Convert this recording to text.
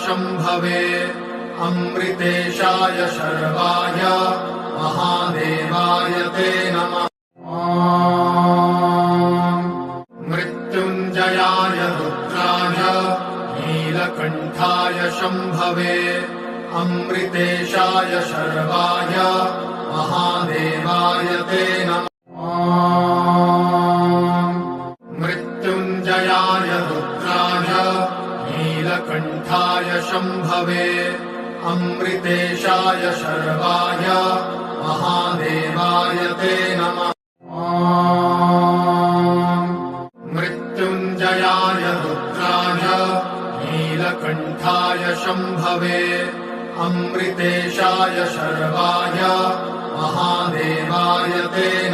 शम्भवे अमृतेशाय शर्वाय महादेवाय ते नमः। मृत्युञ्जयाय रुद्राय नीलकण्ठाय शम्भवे अमृतेशाय शर्वाय महादेवाय ते नमः। मृत्युञ्जयाय रुद्राय नीलकण्ठाय शम्भवे अमृतेशाय शर्वाय महादेवाय ते नमः। मृत्युञ्जयाय रुद्राय नीलकण्ठाय शम्भवे अमृतेशाय शर्वाय महादेवाय ते नमः।